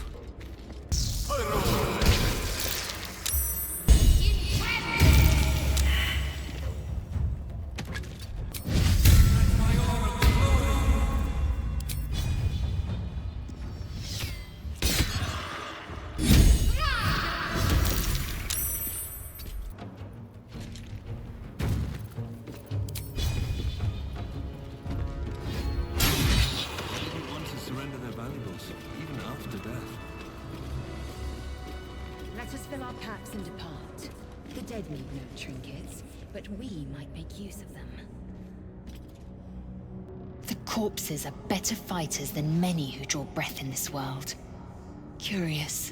They didn't want to surrender their valuables, even after death. Let us fill our packs and depart. The dead need no trinkets, but we might make use of them. The corpses are better fighters than many who draw breath in this world. Curious.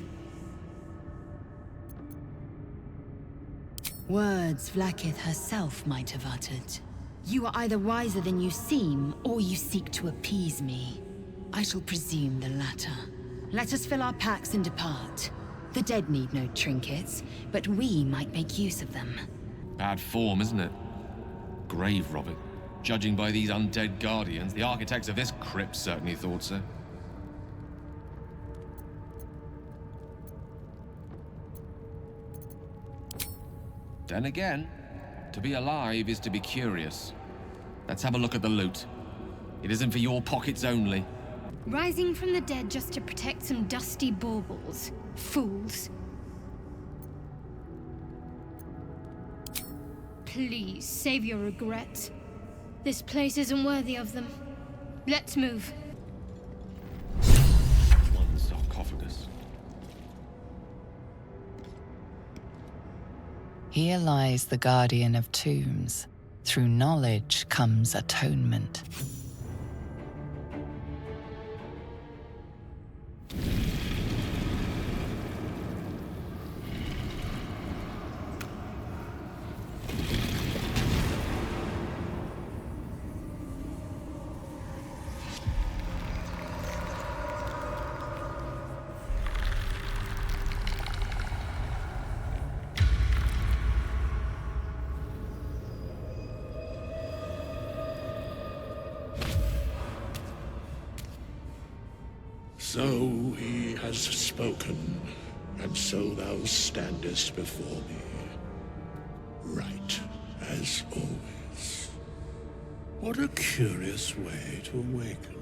Words Vlaakith herself might have uttered. You are either wiser than you seem, or you seek to appease me. I shall presume the latter. Let us fill our packs and depart. The dead need no trinkets, but we might make use of them. Bad form, isn't it? Grave robbing. Judging by these undead guardians, the architects of this crypt certainly thought so. Then again, to be alive is to be curious. Let's have a look at the loot. It isn't for your pockets only. Rising from the dead just to protect some dusty baubles. Fools. Please, save your regrets. This place isn't worthy of them. Let's move. One sarcophagus. Here lies the guardian of tombs. Through knowledge comes atonement. So he has spoken, and so thou standest before me, right as always. What a curious way to awaken.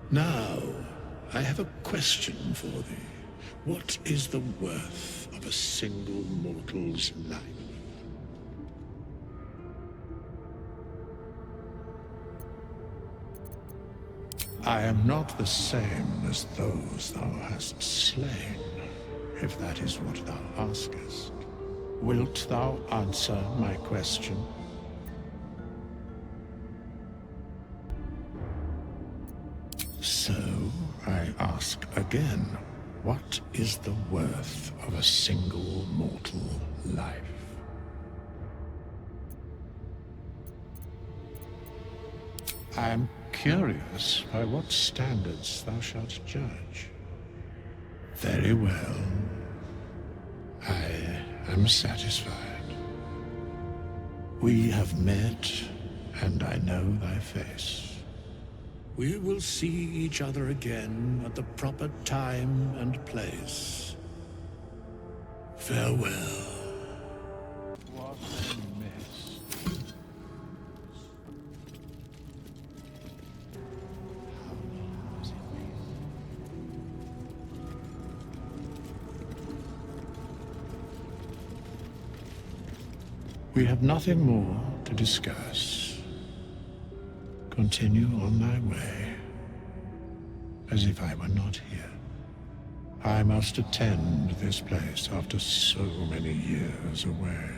Now, I have a question for thee. What is the worth of a single mortal's life? I am not the same as those thou hast slain, if that is what thou askest. Wilt thou answer my question? So, I ask again, what is the worth of a single mortal life? I am curious by what standards thou shalt judge. Very well. I am satisfied. We have met, and I know thy face. We will see each other again at the proper time and place. Farewell. What a mess. We have nothing more to discuss. Continue on thy way, as if I were not here. I must attend this place after so many years away.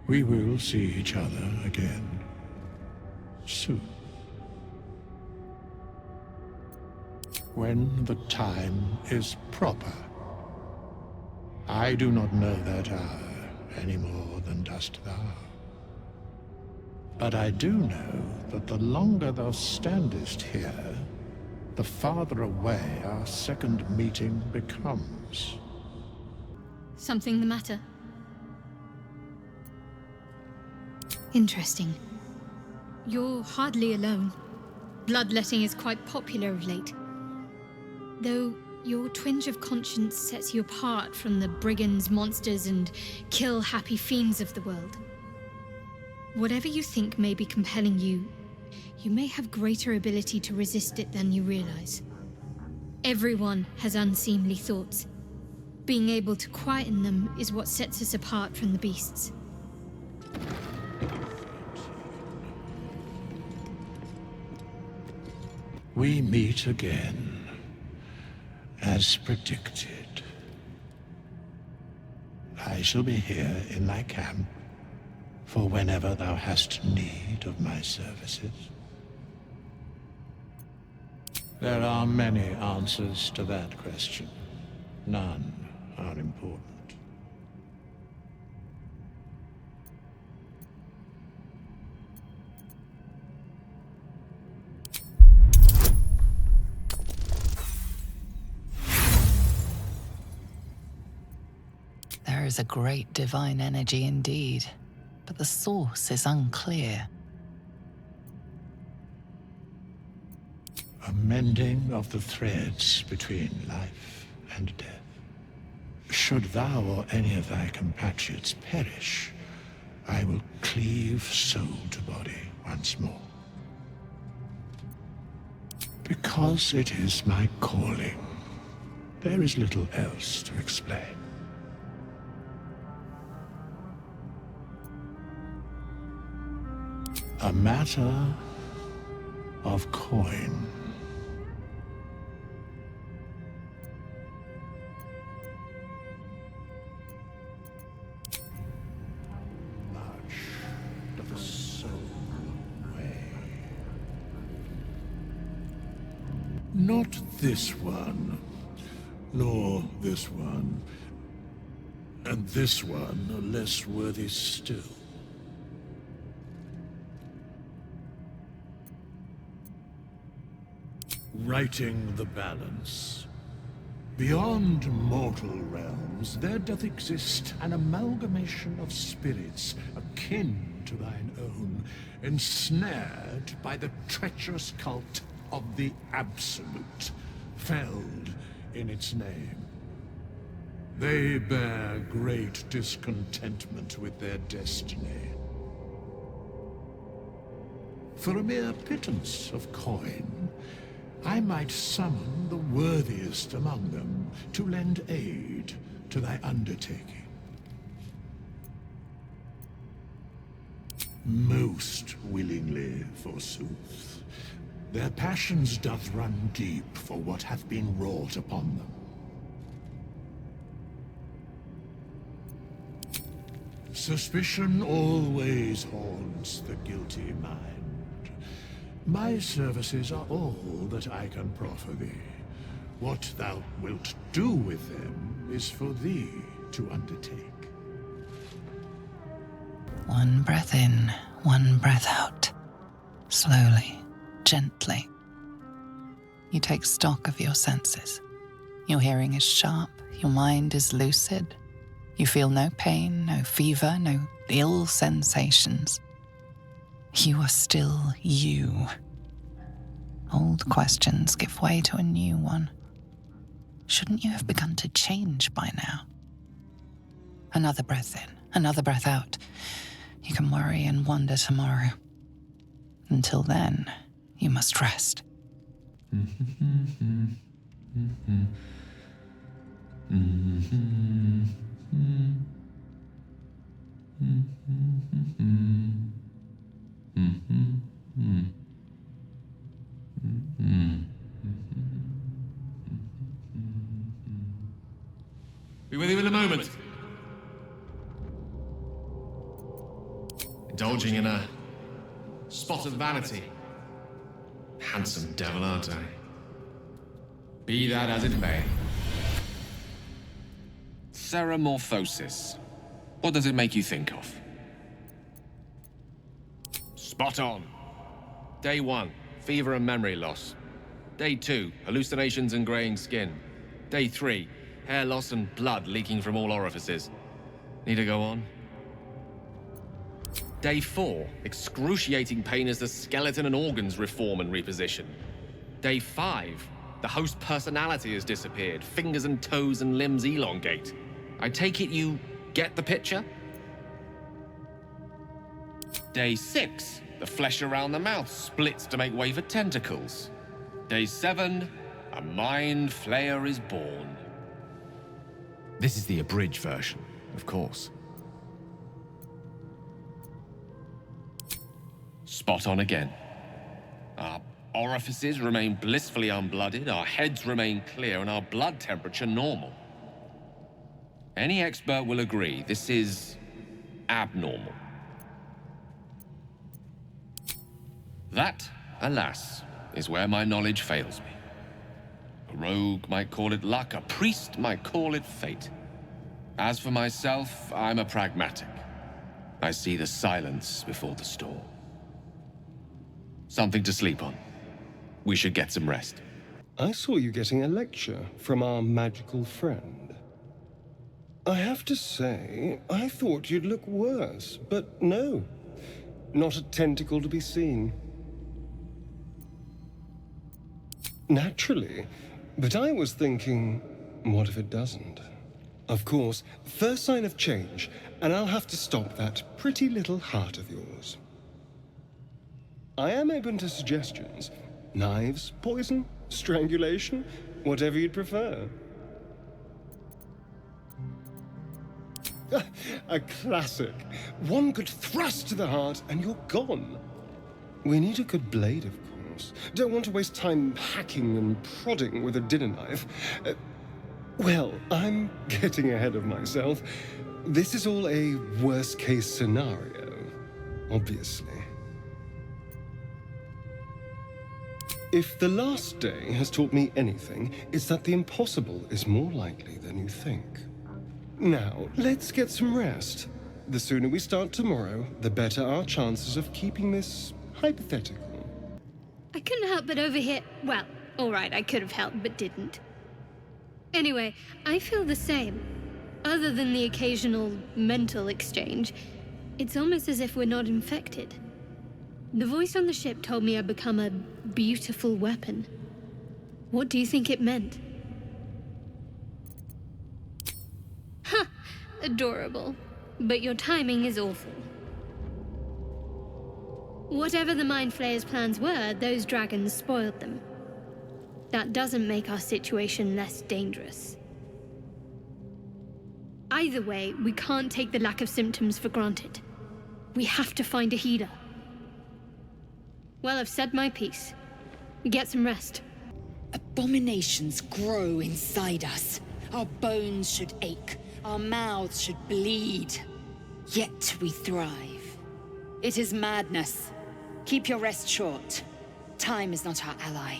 We will see each other again soon. When the time is proper. I do not know that hour any more than dost thou. But I do know that the longer thou standest here, the farther away our second meeting becomes. Something the matter? Interesting. You're hardly alone. Bloodletting is quite popular of late. Though your twinge of conscience sets you apart from the brigands, monsters, and kill-happy fiends of the world. Whatever you think may be compelling you, you may have greater ability to resist it than you realize. Everyone has unseemly thoughts. Being able to quieten them is what sets us apart from the beasts. We meet again. As predicted. I shall be here in thy camp for whenever thou hast need of my services. There are many answers to that question. None are important. There is a great divine energy indeed, but the source is unclear. A mending of the threads between life and death. Should thou or any of thy compatriots perish, I will cleave soul to body once more. Because it is my calling, there is little else to explain. A matter of coin. Much of the soul away. Not this one, nor this one, and this one are less worthy still. Righting the balance. Beyond mortal realms, there doth exist an amalgamation of spirits akin to thine own, ensnared by the treacherous cult of the Absolute, felled in its name. They bear great discontentment with their destiny. For a mere pittance of coin, I might summon the worthiest among them to lend aid to thy undertaking. Most willingly, forsooth. Their passions doth run deep for what hath been wrought upon them. Suspicion always haunts the guilty mind. My services are all that I can proffer thee. What thou wilt do with them is for thee to undertake. One breath in, one breath out. Slowly, gently. You take stock of your senses. Your hearing is sharp, your mind is lucid. You feel no pain, no fever, no ill sensations. You are still you. Old questions give way to a new one. Shouldn't you have begun to change by now? Another breath in, another breath out. You can worry and wonder tomorrow. Until then, you must rest. Be with you in a moment. Indulging in a spot of vanity. Handsome devil, aren't I? Be that as it may. Ceramorphosis. What does it make you think of? Spot on. Day 1, fever and memory loss. Day 2, hallucinations and graying skin. Day 3, hair loss and blood leaking from all orifices. Need to go on? Day 4, excruciating pain as the skeleton and organs reform and reposition. Day 5, the host personality has disappeared. Fingers and toes and limbs elongate. I take it you get the picture? Day 6, the flesh around the mouth splits to make way for tentacles. Day 7, a mind flayer is born. This is the abridged version, of course. Spot on again. orifices remain blissfully unblooded, our heads remain clear, and our blood temperature normal. Any expert will agree this is abnormal. That, alas, is where my knowledge fails me. A rogue might call it luck, a priest might call it fate. As for myself, I'm a pragmatic. I see the silence before the storm. Something to sleep on. We should get some rest. I saw you getting a lecture from our magical friend. I have to say, I thought you'd look worse, but no. Not a tentacle to be seen. Naturally, but I was thinking, what if it doesn't? Of course, first sign of change, and I'll have to stop that pretty little heart of yours. I am open to suggestions. Knives, poison, strangulation, whatever you'd prefer. A classic. One good thrust to the heart and you're gone. We need a good blade, of course. Don't want to waste time hacking and prodding with a dinner knife. Well, I'm getting ahead of myself. This is all a worst-case scenario, obviously. If the last day has taught me anything, it's that the impossible is more likely than you think. Now, let's get some rest. The sooner we start tomorrow, the better our chances of keeping this hypothetical. I couldn't help but overhear. Well, alright, I could have helped, but didn't. Anyway, I feel the same. Other than the occasional mental exchange, it's almost as if we're not infected. The voice on the ship told me I'd become a beautiful weapon. What do you think it meant? Ha! Adorable. But your timing is awful. Whatever the Mind Flayer's plans were, those dragons spoiled them. That doesn't make our situation less dangerous. Either way, we can't take the lack of symptoms for granted. We have to find a healer. Well, I've said my piece. Get some rest. Abominations grow inside us. Our bones should ache. Our mouths should bleed. Yet we thrive. It is madness. Keep your rest short. Time is not our ally.